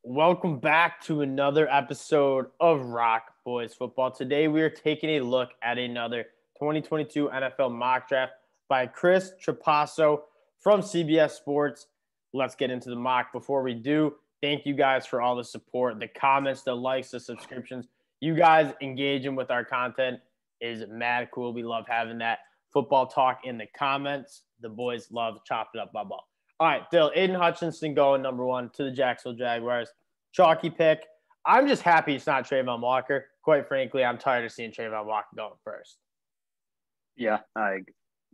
Welcome back to another episode of ROC Boys Football. Today we are taking a look at another 2022 NFL mock draft by Chris Trapasso from CBS Sports. Let's get into the mock. Before we do, thank you guys for all the support, the comments, the likes, the subscriptions. You guys engaging with our content is mad cool. We love having that football talk in the comments. The boys love chopping up my ball. All right, Dill, Aidan Hutchinson going number one to the Jacksonville Jaguars. Chalky pick. I'm just happy it's not Trevon Walker. Quite frankly, I'm tired of seeing Trevon Walker going first. Yeah, I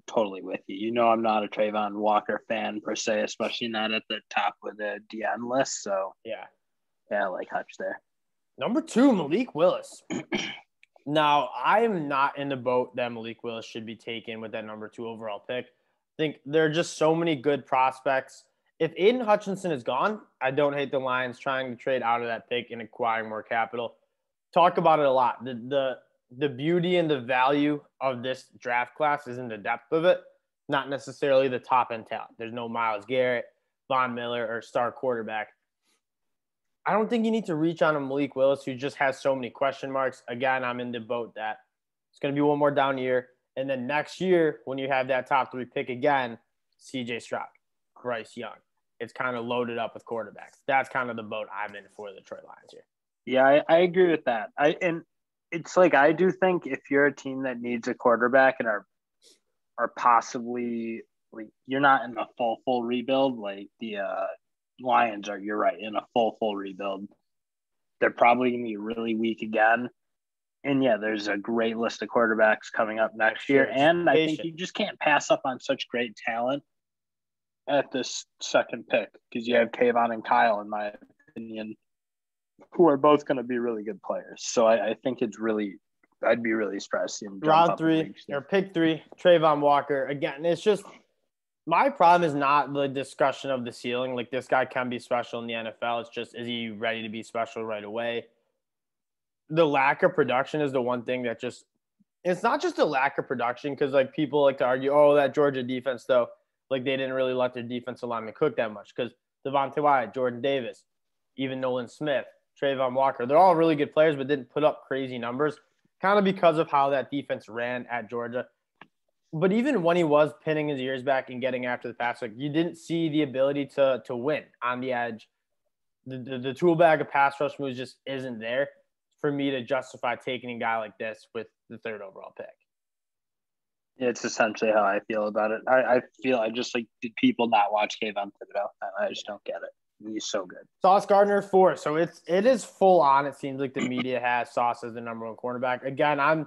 totally with you. You know I'm not a Trevon Walker fan per se, especially not at the top of the DN list. So, yeah, I like Hutch there. Number two, Malik Willis. Now, I am not in the boat that Malik Willis should be taken with that number two overall pick. I think there are just so many good prospects. If Aidan Hutchinson is gone, I don't hate the Lions trying to trade out of that pick and acquiring more capital. Talk about it a lot. The beauty and the value of this draft class is in the depth of it, not necessarily the top-end talent. There's no Myles Garrett, Von Miller, or star quarterback. I don't think you need to reach on a Malik Willis who just has so many question marks. Again, I'm in the boat that it's going to be one more down year. And then next year, when you have that top three pick again, C.J. Stroud, Bryce Young, it's kind of loaded up with quarterbacks. That's kind of the boat I'm in for the Detroit Lions here. Yeah, I agree with that. And it's like I do think if you're a team that needs a quarterback and are possibly like you're not in a full rebuild like the Lions are, you're right, in a full rebuild. They're probably going to be really weak again. And yeah, there's a great list of quarterbacks coming up next year. And I think you just can't pass up on such great talent at this second pick because you have Kayvon and Kyle, in my opinion, who are both going to be really good players. So I think it's really – I'd be really surprised to see him jump round three or pick three, Trevon Walker. Again, it's just – my problem is not the discussion of the ceiling. Like, this guy can be special in the NFL. It's just, is he ready to be special right away? The lack of production is the one thing that just – it's not just a lack of production because, like, people like to argue, oh, that Georgia defense, though, like, they didn't really let their defensive linemen cook that much because Devontae Wyatt, Jordan Davis, even Nolan Smith, Trevon Walker, they're all really good players but didn't put up crazy numbers kind of because of how that defense ran at Georgia. But even when he was pinning his ears back and getting after the pass, like, you didn't see the ability to win on the edge. The tool bag of pass rush moves just isn't there for me to justify taking a guy like this with the third overall pick. It's essentially how I feel about it. I feel I just like, did people not watch Kayvon Thibodeaux? I just don't get it. He's so good. Sauce Gardner 4. So it is full on. It seems like the media has Sauce as the number one cornerback. Again,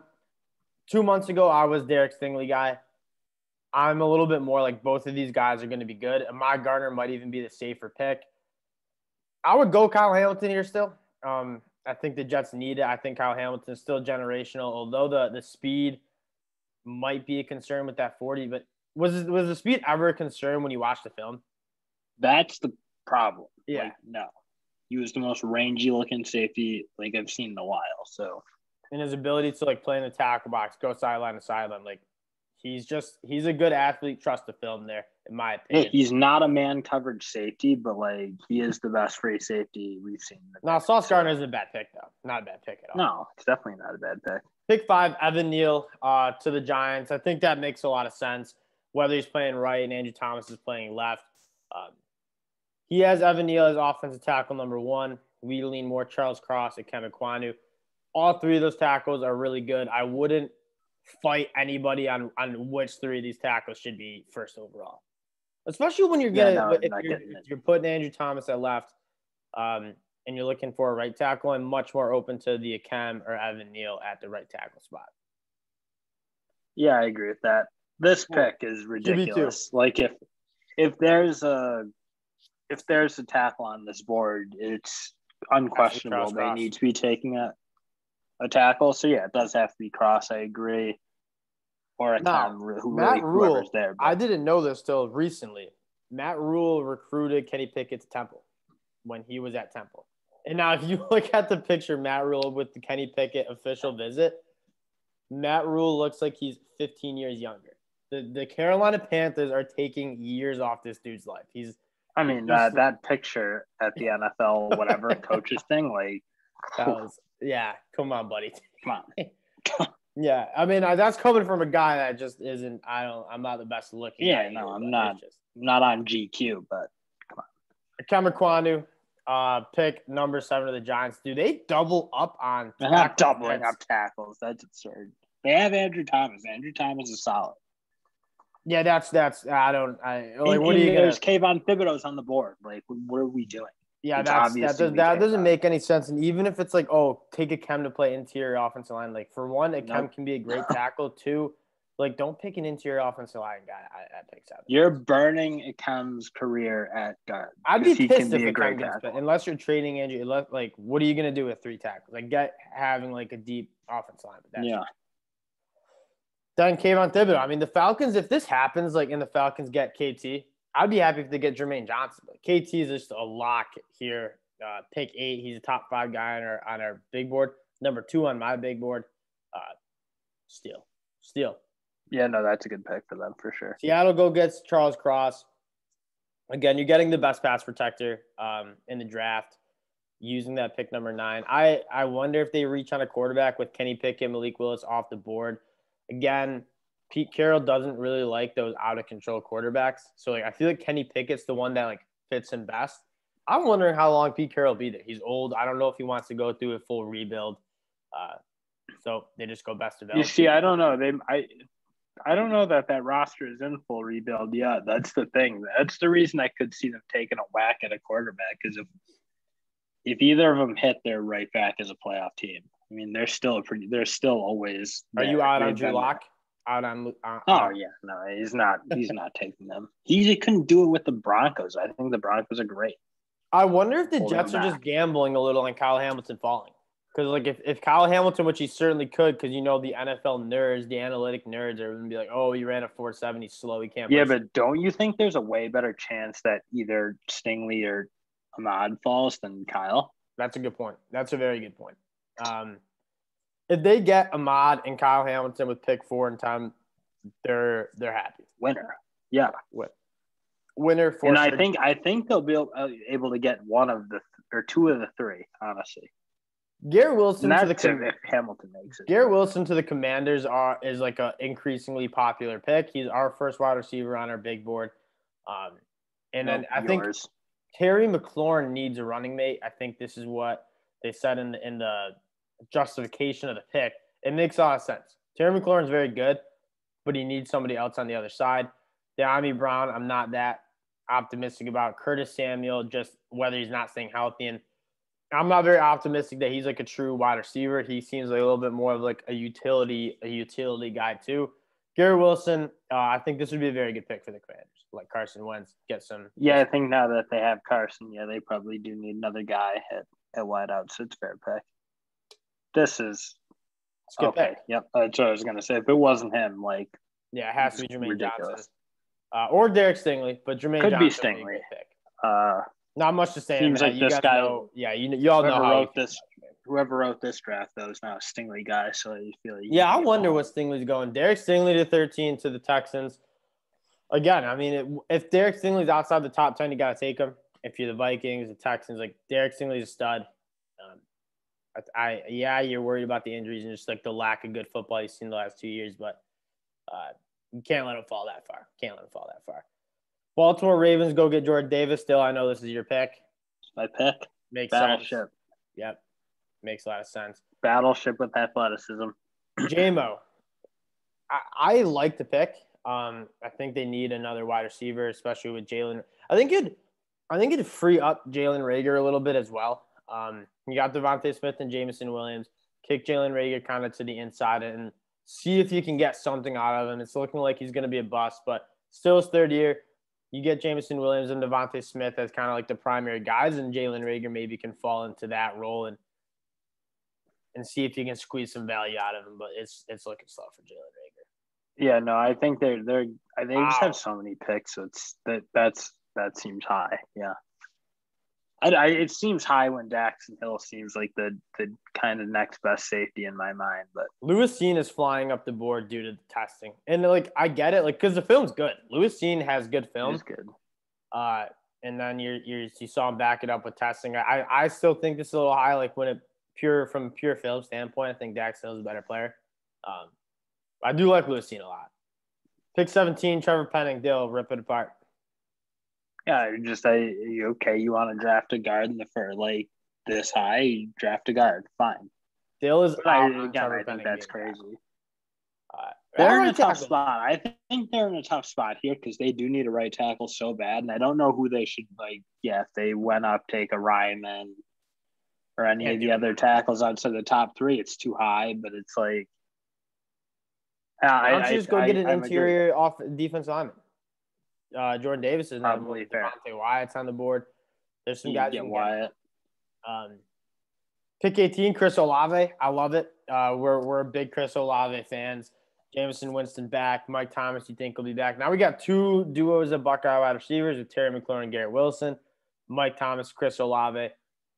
2 months ago, I was Derek Stingley guy. I'm a little bit more like both of these guys are going to be good. Ahmad Gardner might even be the safer pick. I would go Kyle Hamilton here still. I think the Jets need it. I think Kyle Hamilton is still generational, although the speed might be a concern with that 40. But was the speed ever a concern when you watched the film? That's the problem. Yeah. Like, no. He was the most rangy-looking safety like I've seen in a while. So, and his ability to like play in the tackle box, go sideline to sideline, like he's a good athlete. Trust the film there, in my opinion. Hey, he's not a man coverage safety, but like he is the best free safety we've seen. No, Sauce Gardner isn't a bad pick though. Not a bad pick at all. No, it's definitely not a bad pick. Pick 5, Evan Neal to the Giants. I think that makes a lot of sense. Whether he's playing right and Andrew Thomas is playing left. He has Evan Neal as offensive tackle number 1. We lean more Charles Cross and Ikem Ekwonu. All three of those tackles are really good. I wouldn't fight anybody on which three of these tackles should be first overall. Especially when you're if you're putting Andrew Thomas at left and you're looking for a right tackle, I'm much more open to the Ikem or Evan Neal at the right tackle spot. Yeah, I agree with that. This pick is ridiculous. Like if there's a tackle on this board, it's unquestionable they need to be taking a tackle. So yeah, it does have to be Cross. I agree. Or a Matt Rule. There, I didn't know this till recently. Matt Rule recruited Kenny Pickett to Temple when he was at Temple. And now if you look at the picture, Matt Rule with the Kenny Pickett official visit, Matt Rule looks like he's 15 years younger. The Carolina Panthers are taking years off this dude's life. I mean, that picture at the NFL, whatever coaches thing, like, yeah, come on, buddy. Come on. Yeah, I mean, that's coming from a guy that just isn't. I'm not the best looking. Yeah, guy no, either, I'm not. Not on GQ, but come on. Ikem Ekwonu, pick number 7 of the Giants. Do they double up on? They're not doubling up tackles. That's absurd. They have Andrew Thomas. Andrew Thomas is solid. Yeah, that's. I don't. Like, what are you There's Kayvon Thibodeaux on the board. Like, what are we doing? Yeah, that doesn't make any sense. And even if it's like, oh, take Ikem to play interior offensive line. Like, for one, Ikem can be a great tackle. 2, like, don't pick an interior offensive line guy at pick 7. You're burning Ikem's career at guard. I'd be pissed if Ikem gets picked. Unless you're trading Andrew. Like, what are you gonna do with 3 tackles? Like, having like a deep offensive line. But yeah. Then Kayvon Thibodeaux. I mean, the Falcons. If this happens, like, and the Falcons get KT. I'd be happy if they get Jermaine Johnson, but KT is just a lock here. Pick 8. He's a top 5 guy on our big board. Number 2 on my big board. Steal. Yeah, no, that's a good pick for them for sure. Seattle gets Charles Cross. Again, you're getting the best pass protector in the draft using that pick number 9. I wonder if they reach on a quarterback with Kenny Pickett, Malik Willis off the board. Again, Pete Carroll doesn't really like those out-of-control quarterbacks. So, like, I feel like Kenny Pickett's the one that, like, fits him best. I'm wondering how long Pete Carroll will be there. He's old. I don't know if he wants to go through a full rebuild. So they just go best developed. You see, I don't know. I don't know that roster is in full rebuild yet. That's the thing. That's the reason I could see them taking a whack at a quarterback. Because if either of them hit, they're right back as a playoff team. I mean, they're still always. Are you out on Drew Lock? Oh yeah, no, he's not taking them. He couldn't do it with the Broncos. I think the Broncos are great. I wonder if the Jets are just gambling a little on Kyle Hamilton falling. Because, like, if Kyle Hamilton, which he certainly could, because, you know, the NFL nerds, the analytic nerds are going to be like, oh, he ran a 4.7, he's slow, he can't. Yeah, but don't you think there's a way better chance that either Stingley or Ahmad falls than Kyle? That's a good point. That's a very good point. If they get Ahmad and Kyle Hamilton with pick 4 in time, they're happy. Winner. Yeah. Winner for and sure. I think they'll be able to get one of the or 2 of the 3, honestly. Garrett Wilson to the if Hamilton makes it. Garrett Wilson to the Commanders is like a increasingly popular pick. He's our first wide receiver on our big board. And then I think Terry McLaurin needs a running mate. I think this is what they said in the justification of the pick. It makes a lot of sense. Terry McLaurin's very good, but he needs somebody else on the other side. De'Ami Brown, I'm not that optimistic about. Curtis Samuel, just whether he's not staying healthy. And I'm not very optimistic that he's like a true wide receiver. He seems like a little bit more of like a utility guy too. Garrett Wilson, I think this would be a very good pick for the Commanders. Like Carson Wentz, get some. Yeah, I think now that they have Carson, they probably do need another guy at wideout, so it's a fair pick. This is okay. Yep, that's what I was gonna say. If it wasn't him, like, it has to be Jermaine Johnson, or Derek Stingley, but Jermaine could Johnson be Stingley. Would be a pick. Not much to say. Seems like this guy. You all know how whoever wrote this draft though is now a Stingley guy, so you feel like. Yeah, I wonder what Stingley's going. Derek Stingley to 13 to the Texans. Again, I mean, if Derek Stingley's outside the top 10, you got to take him. If you're the Vikings, the Texans, like Derek Stingley's a stud. You're worried about the injuries and just like the lack of good football you've seen the last 2 years, but you can't let him fall that far. Baltimore Ravens go get Jordan Davis. Still, I know this is your pick. It's my pick. Makes Battleship. sense. Yep. Makes a lot of sense. Battleship with athleticism. JMO. I like the pick. I think they need another wide receiver, especially with Jalen. I think it'd free up Jalen Reagor a little bit as well. You got Devontae Smith and Jameson Williams. Kick Jalen Reagor kind of to the inside and see if you can get something out of him. It's looking like he's going to be a bust, but still his 3rd year. You get Jameson Williams and Devontae Smith as kind of like the primary guys, and Jalen Reagor maybe can fall into that role and see if you can squeeze some value out of him. But it's looking slow for Jalen Reagor. Yeah, no, I think they just have so many picks. So that seems high. Yeah. It seems high when Daxton Hill seems like the kind of next best safety in my mind, but Lewis Cine is flying up the board due to the testing, and like I get it, like because the film's good. Lewis Cine has good film. He's good. and then you saw him back it up with testing. I still think this is a little high. Like from a pure film standpoint, I think Dax Hill's a better player. I do like Lucine a lot. Pick 17, Trevor Penning, Dill, rip it apart. Yeah, okay, you want to draft a guard for like this high, you draft a guard, fine. Dill is I think that's crazy. They're in a tough spot. I think they're in a tough spot here because they do need a right tackle so bad, and I don't know who they should if they went up, take a Ryman or any of the other tackles outside the top three, it's too high. But it's like, why don't you just go get an interior off defense lineman? Jordan Davis is probably fair. Devontae Wyatt's on the board. There's some guys. Get Wyatt. Pick 18, Chris Olave. I love it. We're big Chris Olave fans. Jameson Winston back. Mike Thomas, you think will be back. Now we got two duos of Buckeye wide receivers with Terry McLaurin and Garrett Wilson. Mike Thomas, Chris Olave.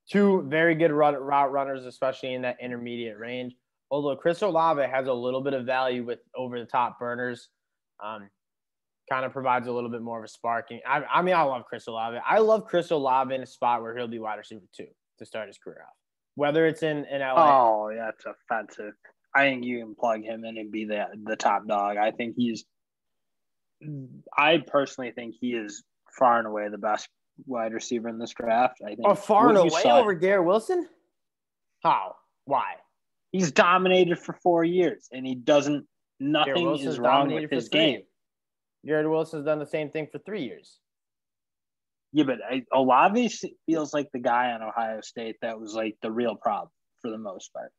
Two very good route runners, especially in that intermediate range. Although Chris Olave has a little bit of value with over-the-top burners. Kind of provides a little bit more of a sparking. I love Chris Olave. I love Chris Olave in a spot where he'll be wide receiver 2 to start his career off. Whether it's in LA. Oh, yeah, it's offensive. I think you can plug him in and be the top dog. I personally think he is far and away the best wide receiver in this draft. I think far and away over Garrett Wilson? How? Why? He's dominated for 4 years, and nothing is wrong with his game. Garrett Wilson's done the same thing for 3 years. Yeah, but Olave feels like the guy on Ohio State that was like the real problem for the most part.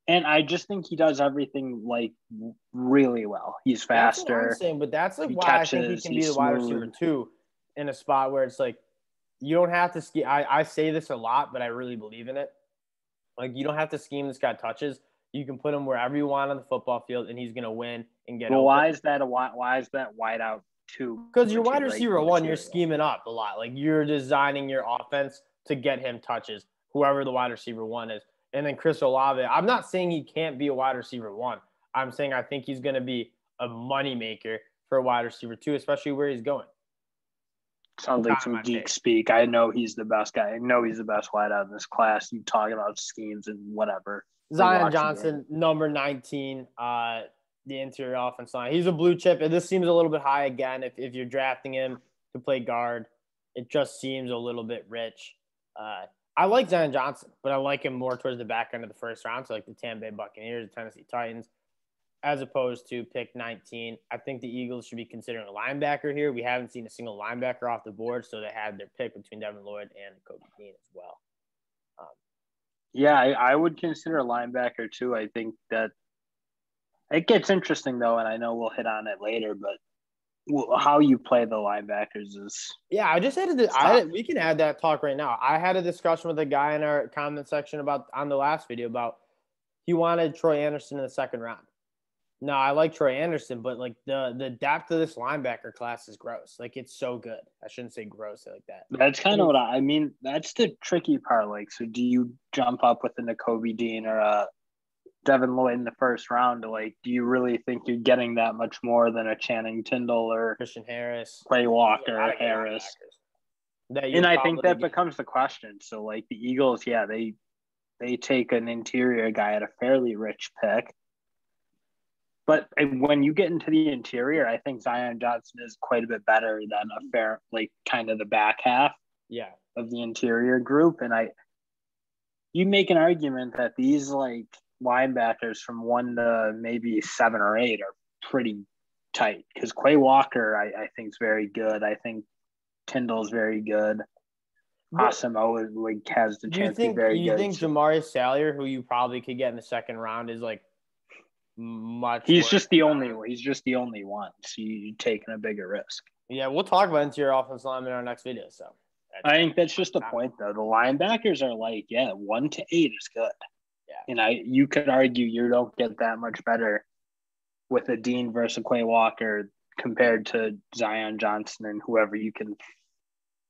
And I just think he does everything like really well. He's faster. That's what I'm saying, but that's like why I think he can be the wide receiver 2 in a spot where it's like you don't have to scheme. I say this a lot, but I really believe in it. Like you don't have to scheme this guy touches. You can put him wherever you want on the football field, and he's going to win and get. Well, why is that wide out 2? Because you're wide receiver 1, you're scheming up a lot. Like you're designing your offense to get him touches, whoever the wide receiver 1 is. And then Chris Olave, I'm not saying he can't be a wide receiver 1. I'm saying I think he's going to be a moneymaker for a wide receiver 2, especially where he's going. Sounds like some geek speak. I know he's the best guy. I know he's the best wide out in this class. You talking about schemes and whatever. Zion Johnson, number 19, the interior offense line. He's a blue chip. And this seems a little bit high again. If you're drafting him to play guard, it just seems a little bit rich. I like Zion Johnson, but I like him more towards the back end of the first round, so like the Tampa Bay Buccaneers, the Tennessee Titans, as opposed to pick 19. I think the Eagles should be considering a linebacker here. We haven't seen a single linebacker off the board, so they had their pick between Devin Lloyd and Kobe Dean as well. Yeah, I would consider a linebacker too. I think that it gets interesting though, and I know we'll hit on it later, but how you play the linebackers is I just we can add that talk right now. I had a discussion with a guy in our comment section on the last video about he wanted Troy Anderson in the second round. Now I like Troy Anderson, but like the depth of this linebacker class is gross. Like it's so good. I shouldn't say gross like that. That's kind of what I mean. That's the tricky part. Like, so do you jump up with a Nakobe Dean or a Devin Lloyd in the first round? Like, do you really think you're getting that much more than a Channing Tindall or Christian Harris, Quay Walker, Harris? And I think that becomes the question. So, like the Eagles, they take an interior guy at a fairly rich pick. But when you get into the interior, I think Zion Johnson is quite a bit better than a fair, like kind of the back half of the interior group. And you make an argument that these like linebackers from 1 to maybe 7 or 8 are pretty tight because Quay Walker, I think, is very good. I think Tyndall's very good. Asimo has the chance to be very good. Do you think Jamari Salyer, who you probably could get in the second round, is like much? He's just the only one. So you're taking a bigger risk. Yeah, we'll talk about interior offensive lineman in our next video. So I think that's just the point, though. The linebackers are like, 1 to 8 is good. Yeah, and you could argue you don't get that much better with a Dean versus Quay Walker compared to Zion Johnson and whoever you can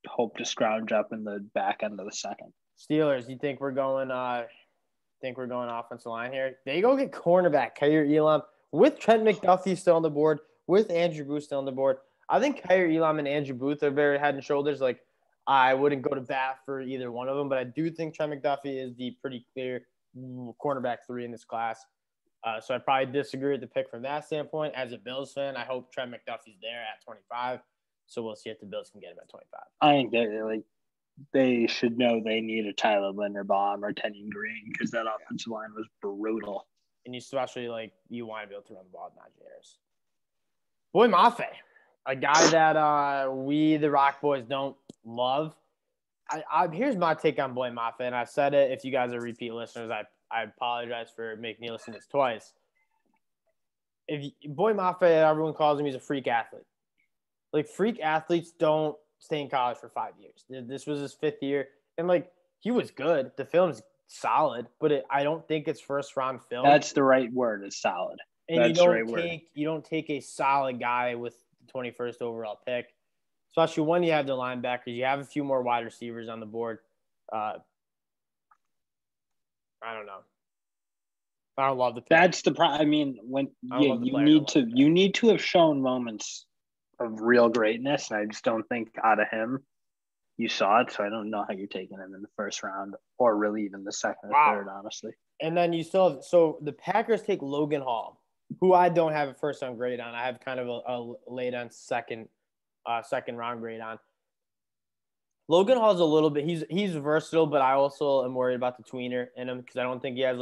hope to scrounge up in the back end of the second. Steelers, you think we're going offensive line here? They go get cornerback Kaiir Elam with Trent McDuffie still on the board, with Andrew Booth still on the board. I think Kaiir Elam and Andrew Booth are very head and shoulders. Like, I wouldn't go to bat for either one of them, but I do think Trent McDuffie is the pretty clear cornerback 3 in this class. So I'd probably disagree with the pick from that standpoint. As a Bills fan, I hope Trent McDuffie's there at 25. So we'll see if the Bills can get him at 25. I think they should know they need a Tyler Linderbaum or Kenyon Green because that offensive line was brutal. And especially, you want to be able to run the ball with Najee Harris. Boye Mafe, a guy that we, the ROC Boys, don't love. Here's my take on Boye Mafe, and I said it. If you guys are repeat listeners, I apologize for making you listen to this twice. Boye Mafe, everyone calls him, he's a freak athlete. Freak athletes don't stay in college for 5 years. This was his 5th year, and he was good. The film's solid, but I don't think it's first round film. That's the right word, is solid. And that's the right word. You don't take a solid guy with the 21st overall pick, especially when you have the linebackers. You have a few more wide receivers on the board. I don't know. I don't love the pick. That's the problem. I mean, you need to have shown moments of real greatness, and I just don't think out of him you saw it. So I don't know how you're taking him in the first round, or really even the second or third, honestly. And then you still have, so the Packers take Logan Hall, who I don't have a first round grade on. I have kind of a late on second round grade on. Logan Hall's a little bit, he's versatile, but I also am worried about the tweener in him because I don't think he has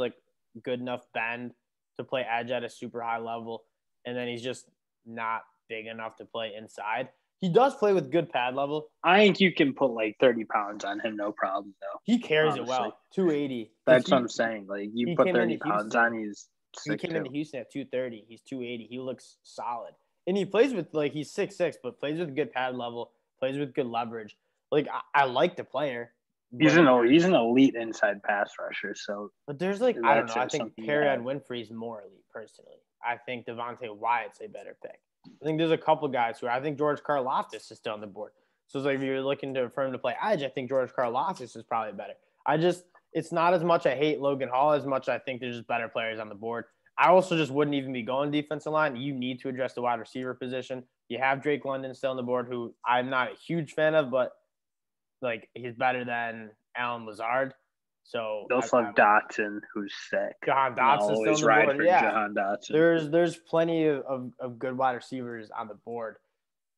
good enough bend to play edge at a super high level. And then he's just not big enough to play inside. He does play with good pad level. I think you can put 30 pounds on him, no problem, though. He carries it well. 280. That's what I'm saying. You put 30 pounds on, he's 6'2". He came into Houston at 230. He's 280. He looks solid. And he plays with, he's 6'6", but plays with good pad level, plays with good leverage. I like the player. He's an elite inside pass rusher. So, but there's I don't know. I think Perrion Winfrey's more elite personally. I think Devontae Wyatt's a better pick. I think there's a couple guys who I think George Karlaftis is still on the board. So if you're looking for him to play edge, I think George Karlaftis is probably better. It's not as much I hate Logan Hall as much I think there's just better players on the board. I also just wouldn't even be going defensive line. You need to address the wide receiver position. You have Drake London still on the board, who I'm not a huge fan of, but he's better than Alan Lazard. So you also have Dotson, who's sick. Jahan Dotson's still on the board. Jahan Dotson. There's plenty of good wide receivers on the board,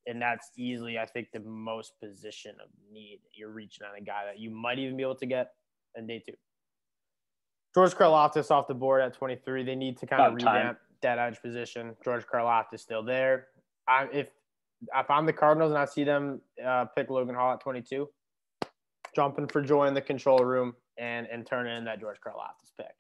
and that's easily, I think, the most position of need. You're reaching on a guy that you might even be able to get in day 2. George Karlaftis off the board at 23. They need to kind of revamp that edge position. George Karlaftis still there. If I'm the Cardinals and I see them pick Logan Hall at 22, jumping for joy in the control room and turning in that George Karlaftis pick.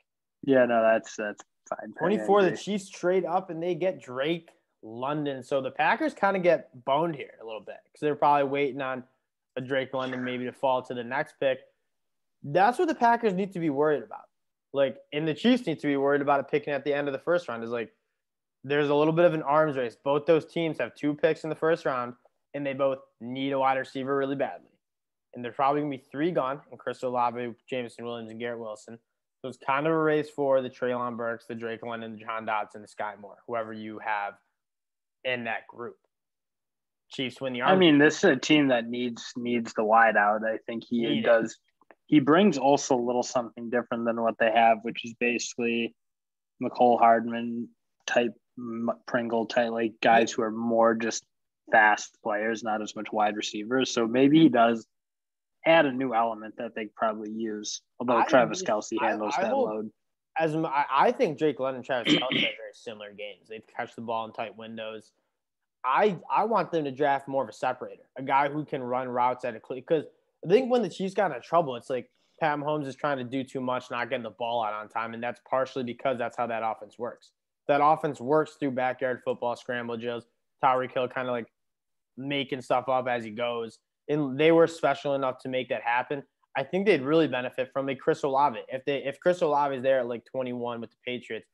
Yeah, no, that's fine. 24, the Chiefs trade up and they get Drake London. So the Packers kind of get boned here a little bit because they're probably waiting on a Drake London maybe to fall to the next pick. That's what the Packers need to be worried about. And the Chiefs need to be worried about it picking at the end of the first round. There's a little bit of an arms race. Both those teams have 2 picks in the first round, and they both need a wide receiver really badly. And there's probably going to be 3 gone, and Chris Olave, Jameson Williams, and Garrett Wilson. So it's kind of a race for the Treylon Burks, the Drake London, the Jahan Dotson, the Sky Moore, whoever you have in that group. Chiefs win the arm. I mean, this is a team that needs the wide out. I think he does. He brings also a little something different than what they have, which is basically McCole Hardman type, Pringle type, guys who are more just fast players, not as much wide receivers. So maybe he does add a new element that they probably use, although Travis Kelce handles that load. I think Drake London and Travis Kelce have very similar games. They catch the ball in tight windows. I want them to draft more of a separator, a guy who can run routes at a clip. Because I think when the Chiefs got into trouble, it's Pat Mahomes is trying to do too much, not getting the ball out on time, and that's partially because that's how that offense works. That offense works through backyard football, scramble drills, Tyreek Hill kind of making stuff up as he goes. And they were special enough to make that happen. I think they'd really benefit from Chris Olave. If Chris Olave is there at 21 with the Patriots,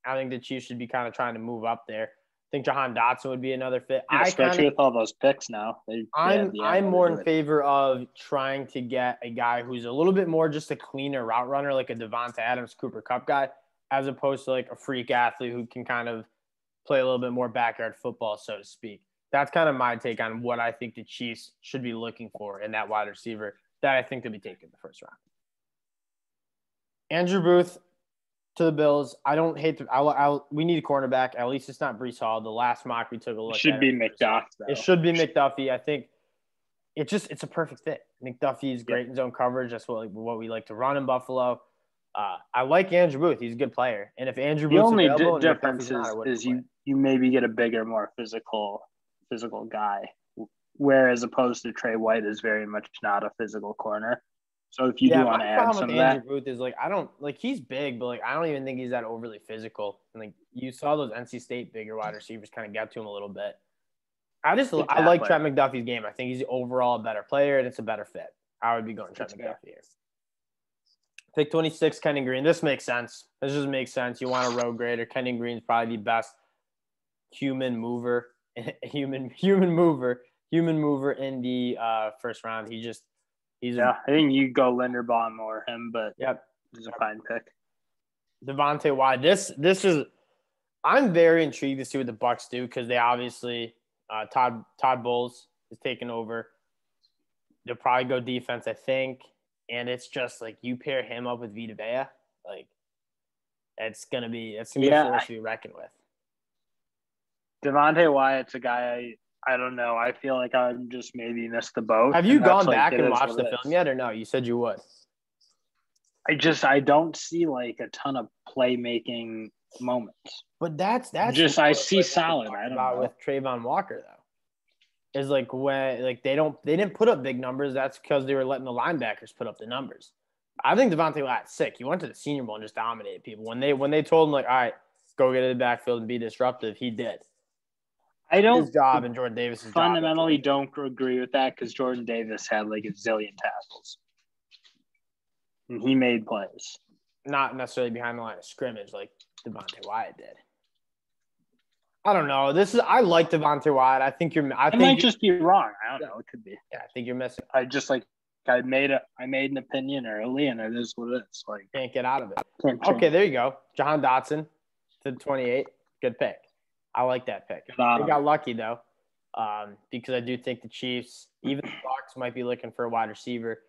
I think the Chiefs should be kind of trying to move up there. I think Jahan Dotson would be another fit. Yeah, especially with all those picks now. I'm more in favor of trying to get a guy who's a little bit more just a cleaner route runner, like a Devonta Adams, Cooper Kupp guy, as opposed to a freak athlete who can kind of play a little bit more backyard football, so to speak. That's kind of my take on what I think the Chiefs should be looking for in that wide receiver that I think they'll be taking in the first round. Andrew Booth to the Bills. I don't hate we need a cornerback. At least it's not Breece Hall. The last mock we took a look at. It should be McDuffie, though. It should be McDuffie. I think it's a perfect fit. McDuffie is great in zone coverage. That's what we like to run in Buffalo. I like Andrew Booth. He's a good player. And if Andrew Booth's available, the only difference is you maybe get a bigger, more physical guy, whereas opposed to Trey White is very much not a physical corner. So if you do want to add some of that, Andrew Booth is he's big, but I don't even think he's that overly physical. And you saw those NC State bigger wide receivers kind of get to him a little bit. I like Trent McDuffie's game. I think he's overall a better player, and it's a better fit. I would be going Trent McDuffie here. Pick 26, Kenyon Green. This makes sense. This just makes sense. You want a road grader. Kenyon Green's probably the best human mover in the first round. I think you go Linderbaum or him, but he's a fine pick. Devontae Wyatt. This is I'm very intrigued to see what the Bucs do because they obviously Todd Bowles is taking over. They'll probably go defense, I think. And it's just you pair him up with Vita Vea, it's gonna be a force to be reckoned with. Devontae Wyatt's a guy I don't know. I feel like I just maybe missed the boat. Have you gone back and watched the film yet, or no? You said you would. I don't see a ton of playmaking moments. But that's just I see solid. I don't know with Travon Walker though. Is when they didn't put up big numbers. That's because they were letting the linebackers put up the numbers. I think Devontae Wyatt's sick. He went to the Senior Bowl and just dominated people. When they told him all right, go get in the backfield and be disruptive, he did. His job and Jordan Davis' fundamentally don't agree with that because Jordan Davis had a zillion tackles. And he made plays. Not necessarily behind the line of scrimmage like Devontae Wyatt did. I don't know. I like Devontae Wyatt. I think I might just be wrong. I don't know. It could be. Yeah, I think you're missing. I just I made an opinion early, and it is what it is. Can't get out of it. Okay, there you go. Jahan Dotson to 28. Good pick. I like that pick. They got lucky though, because I do think the Chiefs, even the Bucs, might be looking for a wide receiver.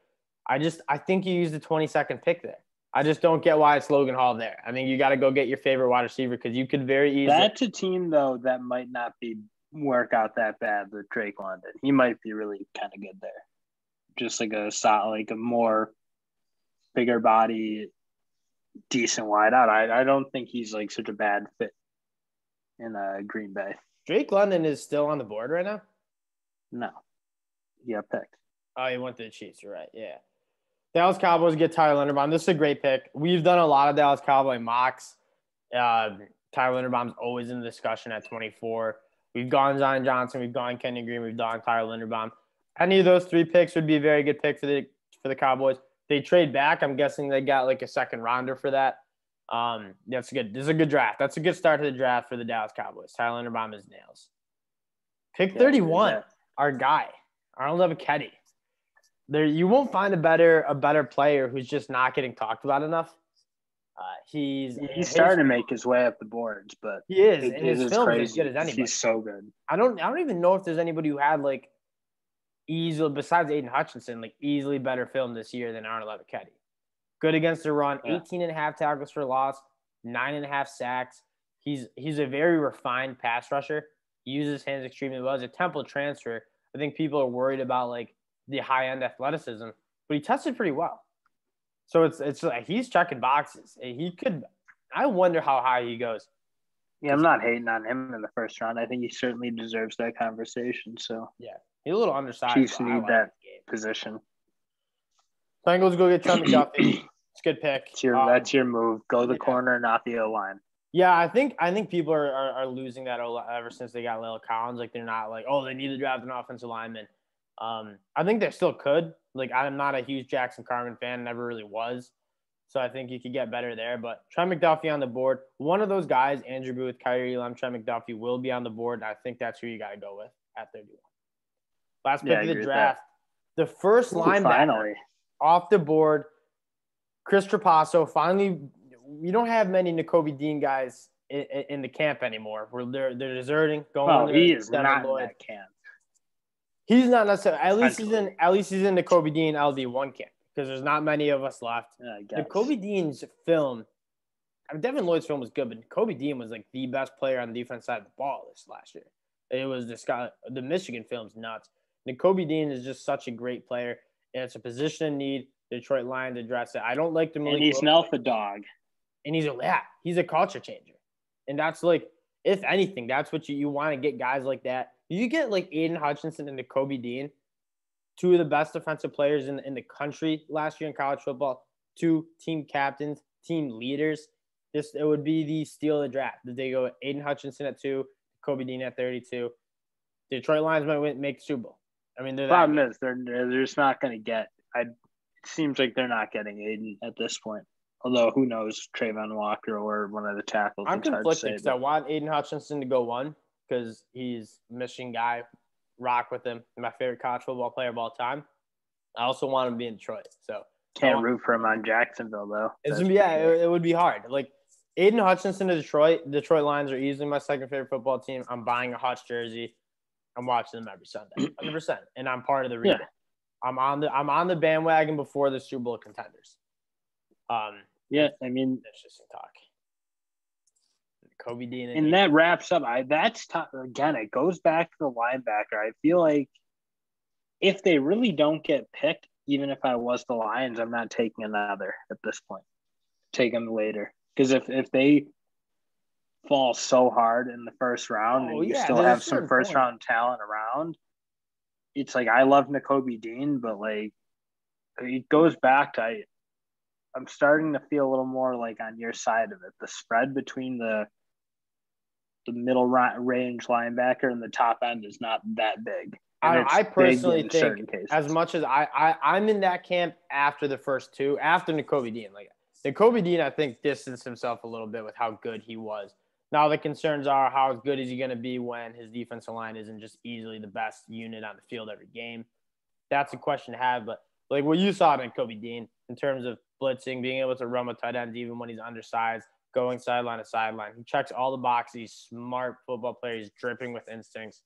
I think you used the 22nd pick there. I just don't get why it's Logan Hall there. I think you got to go get your favorite wide receiver because you could very easily. That's a team though that might not work out that bad with Drake London. He might be really kind of good there. Just a more bigger body, decent wideout. I don't think he's such a bad fit in Green Bay. Drake London is still on the board right now? No. He got picked. Oh, he went to the Chiefs. You're right. Yeah. Dallas Cowboys get Tyler Linderbaum. This is a great pick. We've done a lot of Dallas Cowboy mocks. Tyler Linderbaum's always in the discussion at 24. We've gone Zion Johnson. We've gone Kenyon Green. We've gone Tyler Linderbaum. Any of those three picks would be a very good pick for the Cowboys. They trade back. I'm guessing they got a second rounder for that. That's good. This is a good draft. That's a good start to the draft for the Dallas Cowboys. Tyler Linderbaum is nails. Pick 31, our guy, Arnold Ebiketie. You won't find a better player who's just not getting talked about enough. He's starting to make his way up the boards, but he is. And his film is as good as anybody. He's so good. I don't even know if there's anybody who had easily besides Aidan Hutchinson easily better film this year than Arnold Ebiketie. Good against the run, 18.5 tackles for loss, 9.5 sacks. He's a very refined pass rusher. He uses his hands extremely well. As a Temple transfer, I think people are worried about the high-end athleticism, but he tested pretty well. So it's he's checking boxes. I wonder how high he goes. Yeah, I'm not hating on him in the first round. I think he certainly deserves that conversation. So yeah, he's a little undersized. Chiefs need that position. Bengals go get Trent McDuffie. It's a good pick. That's your move. Go the corner, not the O-line. Yeah, I think people are losing that ever since they got Lyle Collins. They're not they need to draft an offensive lineman. I think they still could. I'm not a huge Jackson Carman fan, never really was. So I think you could get better there. But Trent McDuffie on the board. One of those guys, Andrew Booth, Kaiir Elam, Trent McDuffie, will be on the board. And I think that's who you got to go with at 31. Last pick of the draft. The first linebacker off the board, Chris Trapasso. Finally, we don't have many Nakobe Dean guys in the camp anymore. Where they're deserting, going. Well, to he is Devin not Lloyd. in that camp. He's not necessarily. At least he's in the Kobe Dean LD1 camp because there's not many of us left. Yeah, I guess. The Kobe Dean's film. I mean, Devin Lloyd's film was good, but Kobe Dean was like the best player on the defense side of the ball this last year. It was this guy. The Michigan film's nuts. And Kobe Dean is just such a great player, and it's a position in need. Detroit Lions address it. I don't like the Malik And he's an alpha dog. And he's a culture changer. And that's like, if anything, that's what you want to get guys like that. You get like Aidan Hutchinson and Kobe Dean, two of the best defensive players in the country last year in college football, two team captains, team leaders. It would be the steal of the draft. They go Aidan Hutchinson at 2, Kobe Dean at 32. Detroit Lions might make the Super Bowl. I mean, the problem is they're just not going to get. It seems like they're not getting Aidan at this point. Although who knows, Trevon Walker or one of the tackles. I'm conflicted because I want Aidan Hutchinson to go 1 because he's a Michigan guy. Rock with him. My favorite college football player of all time. I also want him to be in Detroit. So can't root for him on Jacksonville though. It would be hard. Like Aidan Hutchinson to Detroit. Detroit Lions are easily my second favorite football team. I'm buying a Hutch jersey. I'm watching them every Sunday, 100%, and I'm part of the rebuild. Yeah. I'm on the bandwagon before the Super Bowl contenders. Yeah, I mean, interesting talk. Kobe Dean, and that wraps up. That's tough. Again, it goes back to the linebacker. I feel like if they really don't get picked, even if I was the Lions, I'm not taking another at this point. Take them later because if they fall so hard in the first round and you still have some first round talent around, it's like I love Nakobe Dean, but like it goes back to I'm starting to feel a little more like on your side of it. The spread between the middle range linebacker and the top end is not that big. I personally think as much as I'm in that camp after the first 2, after Nakobe Dean. Like Nakobe Dean, I think distanced himself a little bit with how good he was. Now the concerns are how good is he going to be when his defensive line isn't just easily the best unit on the field every game. That's a question to have. But like what you saw in Nakobe Dean in terms of blitzing, being able to run with tight ends even when he's undersized, going sideline to sideline. He checks all the boxes. He's a smart football player. He's dripping with instincts.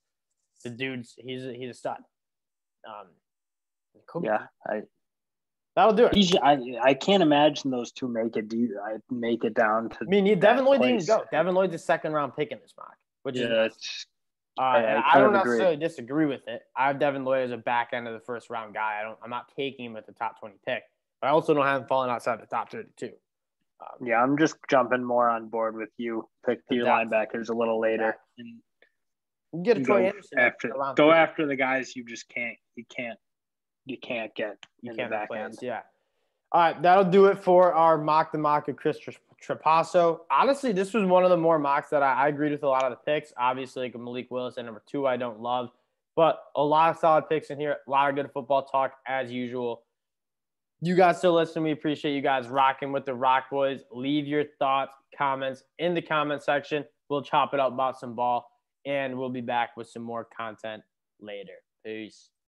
The dude's he's a stud. That'll do it. I can't imagine those two make it down to. I mean, Devin Lloyd didn't go. Devin Lloyd's a second-round pick in this mock, which is nice. I don't necessarily disagree with it. I have Devin Lloyd as a back end of the first round guy. I'm not taking him at the top 20 pick, but I also don't have him falling outside the top 32. I'm just jumping more on board with you. Pick your linebackers a little later. And get a Troy Anderson after the guys you just can't get in the back end. Yeah. All right, that'll do it for our mock the mock of Chris Trapasso. Honestly, this was one of the more mocks that I agreed with a lot of the picks. Obviously, like Malik Willis at number 2, I don't love. But a lot of solid picks in here. A lot of good football talk as usual. You guys still listen. We appreciate you guys rocking with the ROC Boys. Leave your thoughts, comments in the comment section. We'll chop it up about some ball, and we'll be back with some more content later. Peace.